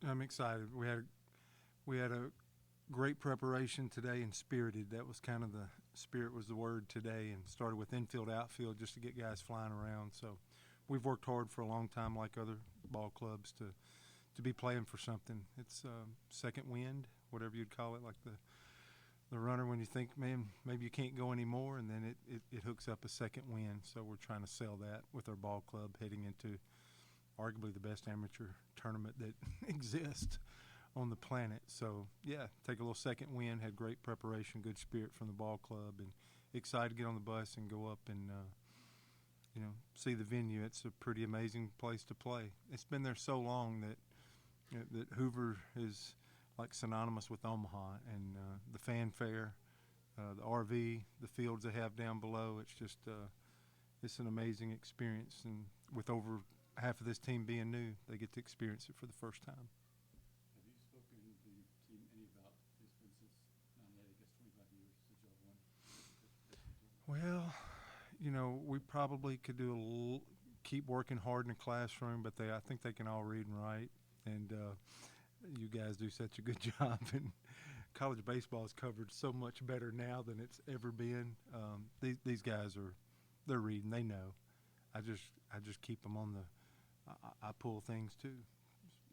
I'm excited. We had a great preparation today and spirited. That was kind of the spirit was the word today, and started with infield, outfield just to get guys flying around. So we've worked hard for a long time, like other ball clubs, to be playing for something. It's second wind, whatever you'd call it, like the runner when you think, man, maybe you can't go anymore, and then it hooks up a second wind. So we're trying to sell that with our ball club heading into arguably the best amateur tournament that exists on the planet. So, yeah, take a little second win, had great preparation, good spirit from the ball club, and excited to get on the bus and go up and, see the venue. It's a pretty amazing place to play. It's been there so long that Hoover is like synonymous with Omaha, and the fanfare, the RV, the fields they have down below. It's just it's an amazing experience, and with over half of this team being new, they get to experience it for the first time. Have you spoken to your team any about, it's been since 98, I guess 25 years since y'all won? Well, we probably could do keep working hard in the classroom, but I think they can all read and write, and you guys do such a good job. And college baseball is covered so much better now than it's ever been. These guys they're reading, they know. I just keep them on the. I pull things too,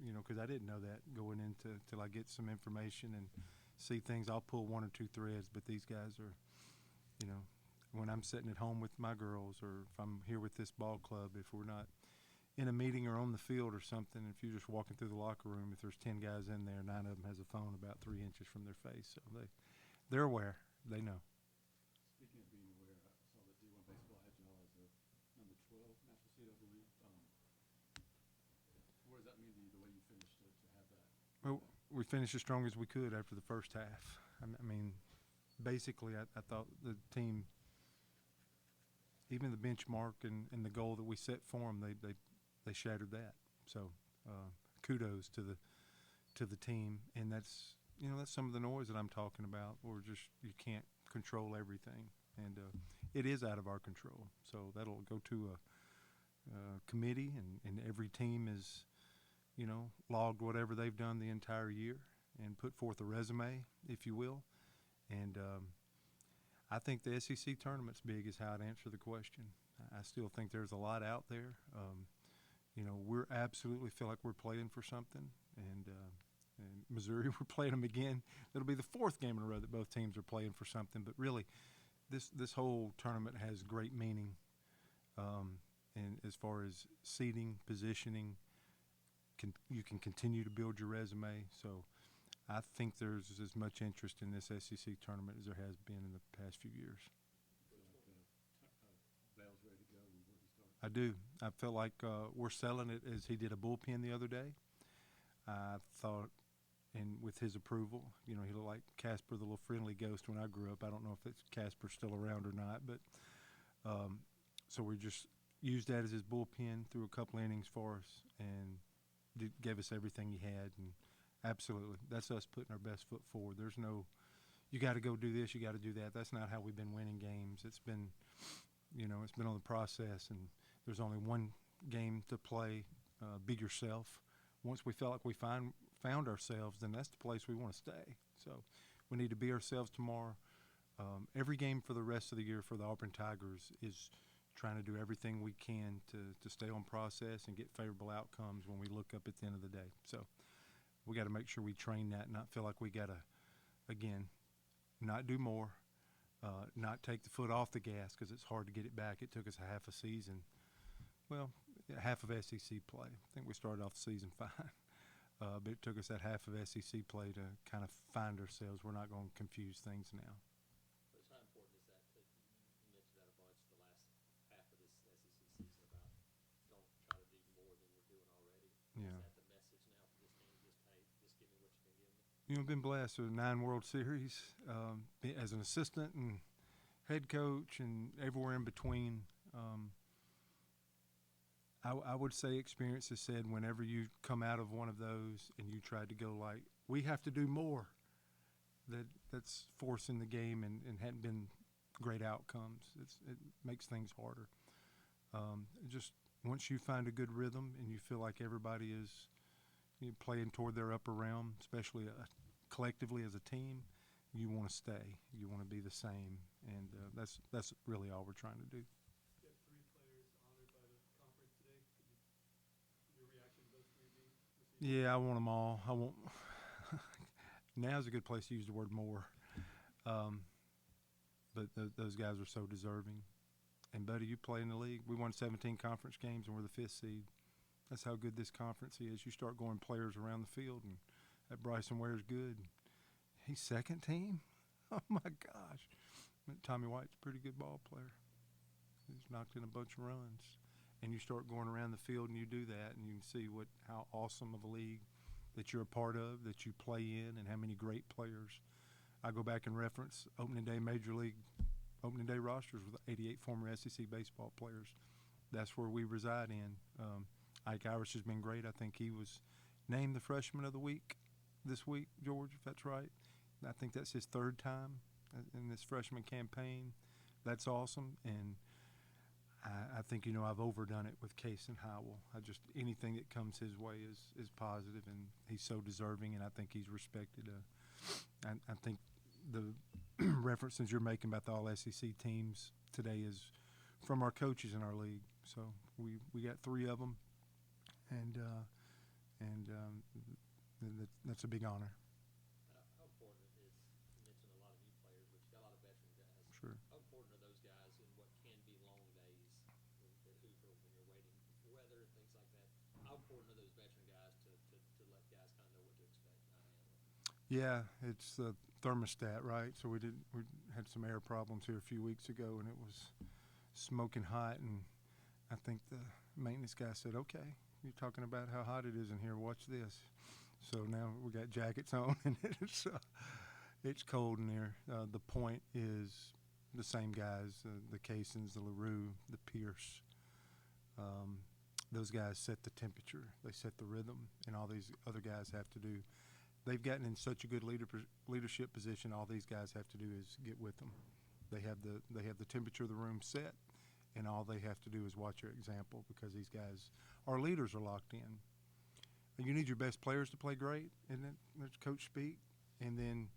because I didn't know that going into till I get some information and see things. I'll pull one or two threads, but these guys are, when I'm sitting at home with my girls, or if I'm here with this ball club, if we're not in a meeting or on the field or something, if you're just walking through the locker room, if there's 10 guys in there, 9 of them has a phone about 3 inches from their face, so they're aware, they know. Speaking of being aware, I saw that D1 Baseball had y'all as a number 12 national seed, I believe. What does that mean to you, the way you finished to have that? Well, we finished as strong as we could after the first half. I mean, basically, I thought the team, even the benchmark and the goal that we set for them, they shattered that. So kudos to the team, and that's some of the noise that I'm talking about. Or just you can't control everything, and it is out of our control. So that'll go to a committee, and every team is logged whatever they've done the entire year and put forth a resume, if you will. And I think the SEC tournament's big is how I'd answer the question. I still think there's a lot out there. We're absolutely feel like we're playing for something. And Missouri, we're playing them again. It'll be the 4th game in a row that both teams are playing for something. But really, this whole tournament has great meaning. And as far as seeding, positioning, you can continue to build your resume. So I think there's as much interest in this SEC tournament as there has been in the past few years. Bell's ready to go and where he started. I do. I feel like we're selling it as he did a bullpen the other day. I thought, and with his approval, he looked like Casper, the little friendly ghost when I grew up. I don't know if Casper's still around or not, but so we just used that as his bullpen, threw a couple innings for us, and gave us everything he had. And absolutely, that's us putting our best foot forward. There's no, you got to go do this, you got to do that. That's not how we've been winning games. It's been, it's been on the process, and there's only one game to play. Be yourself. Once we felt like we found ourselves, then that's the place we want to stay. So we need to be ourselves tomorrow. Every game for the rest of the year for the Auburn Tigers is trying to do everything we can to stay on process and get favorable outcomes when we look up at the end of the day. So we got to make sure we train that, not feel like we got to, again, not do more, not take the foot off the gas because it's hard to get it back. It took us a half a season, well, half of SEC play. I think we started off the season fine, but it took us that half of SEC play to kind of find ourselves. We're not going to confuse things now. But how important is that? You mentioned that a bunch the last half of this SEC season about don't try to do more than you're doing already. Yeah. Is that the message now for this team? Just give me what you can give me. I've been blessed with 9 World Series as an assistant and head coach and everywhere in between. I would say experience has said whenever you come out of one of those and you tried to go like, we have to do more, that's forcing the game and hadn't been great outcomes. It makes things harder. Just once you find a good rhythm and you feel like everybody is, you're playing toward their upper realm, especially collectively as a team. You want to stay. You want to be the same, and that's really all we're trying to do. You have 3 players honored by the conference today. Your reaction to those 3 being received? Yeah, I want them all. I want. Now's a good place to use the word more, but those guys are so deserving. And buddy, you play in the league. We won 17 conference games, and we're the 5th seed. That's how good this conference is. You start going players around the field, and that Bryson Ware's good. He's second team? Oh, my gosh. Tommy White's a pretty good ball player. He's knocked in a bunch of runs. And you start going around the field, and you do that, and you can see how awesome of a league that you're a part of, that you play in, and how many great players. I go back and reference opening day Major League opening day rosters with 88 former SEC baseball players. That's where we reside in. Ike Irish has been great. I think he was named the Freshman of the Week this week, George, if that's right. I think that's his 3rd time in this freshman campaign. That's awesome, and I think, I've overdone it with Case and Howell. Anything that comes his way is positive, and he's so deserving, and I think he's respected. I think the references you're making about the all-SEC teams today is from our coaches in our league. So we got 3 of them, and that's a big honor. How important is, you mentioned a lot of new players, but you got a lot of veteran guys. Sure. How important are those guys in what can be long days at Hoover when you're waiting for weather and things like that? How important are those veteran guys to let guys kind of know what to expect and how to handle it? Yeah, it's the thermostat, right? So we had some air problems here a few weeks ago, and it was smoking hot, and I think the maintenance guy said, "Okay, you're talking about how hot it is in here. Watch this." So now we got jackets on, and it's cold in there. The point is the same guys, the Casons, the LaRue, the Pierce. Those guys set the temperature. They set the rhythm, and all these other guys have to do. They've gotten in such a good leadership position. All these guys have to do is get with them. They have the temperature of the room set, and all they have to do is watch your example, because these guys, our leaders, are locked in. You need your best players to play great, and then there's coach speak. And then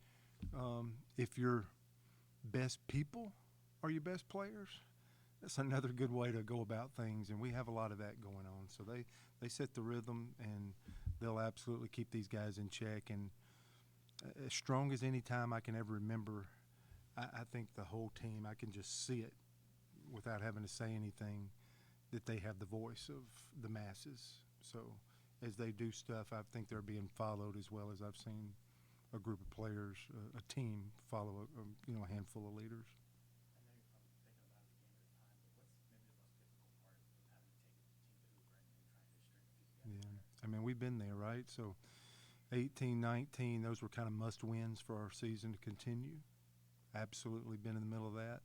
if your best people are your best players, that's another good way to go about things. And we have a lot of that going on. So they set the rhythm, and they'll absolutely keep these guys in check. And as strong as any time I can ever remember, I think the whole team, I can just see it without having to say anything, that they have the voice of the masses. So as they do stuff, I think they're being followed, as well as I've seen a group of players, a team follow a handful of leaders. I know you're probably thinking about it a game at a time, but what's maybe the most difficult part of having to take a team to Hoover and trying to string a few together? Yeah, I mean, we've been there, right? So 18, 19, those were kind of must wins for our season to continue. Absolutely been in the middle of that.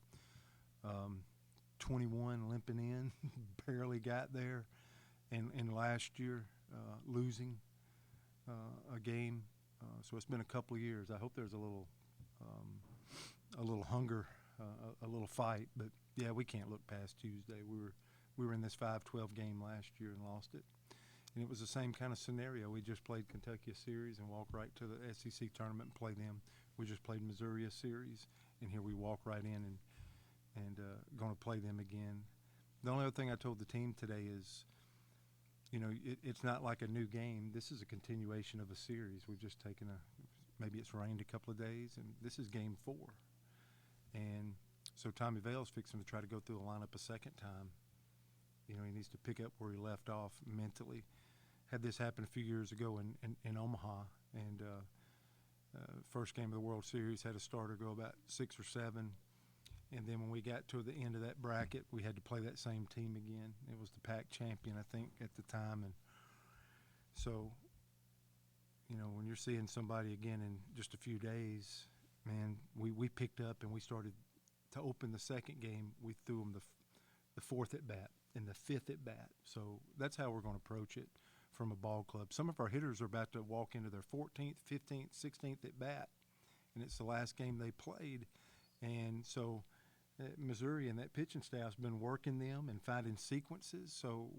21 limping in, barely got there, and last year losing a game. So it's been a couple of years. I hope there's a little hunger, a little fight. But yeah, we can't look past Tuesday. We were in this 5-12 game last year and lost it, and it was the same kind of scenario. We just played Kentucky a series and walked right to the SEC tournament and play them. We just played Missouri a series, and here we walk right in and going to play them again. The only other thing I told the team today is, it's not like a new game. This is a continuation of a series. We've just taken maybe it's rained a couple of days, and this is game 4. And so Tommy Vale's fixing to try to go through the lineup a second time. He needs to pick up where he left off mentally. Had this happen a few years ago in Omaha, and first game of the World Series, had a starter go about 6 or 7. And then when we got to the end of that bracket, we had to play that same team again. It was the PAC champion, I think, at the time. And so, when you're seeing somebody again in just a few days, man, we picked up and we started to open the second game. We threw them the 4th at bat and the 5th at bat. So that's how we're going to approach it from a ball club. Some of our hitters are about to walk into their 14th, 15th, 16th at bat, and it's the last game they played. And so Missouri and that pitching staff's been working them and finding sequences. So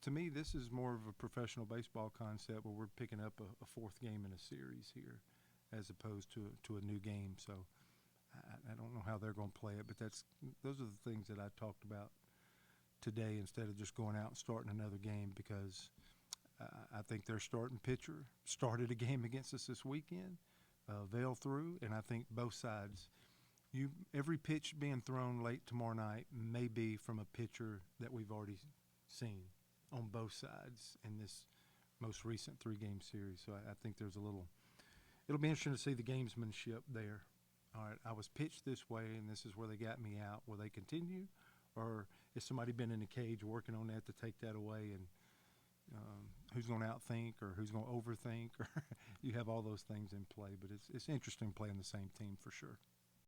to me, this is more of a professional baseball concept where we're picking up a fourth game in a series here, as opposed to a new game. So I don't know how they're going to play it, but those are the things that I talked about today instead of just going out and starting another game, because I think their starting pitcher started a game against us this weekend, Vail through, and I think both sides. Every pitch being thrown late tomorrow night may be from a pitcher that we've already seen on both sides in this most recent 3-game series. So I think it'll be interesting to see the gamesmanship there. All right, I was pitched this way, and this is where they got me out. Will they continue, or has somebody been in the cage working on that to take that away? And who's going to outthink, or who's going to overthink, or you have all those things in play. But it's interesting playing the same team for sure.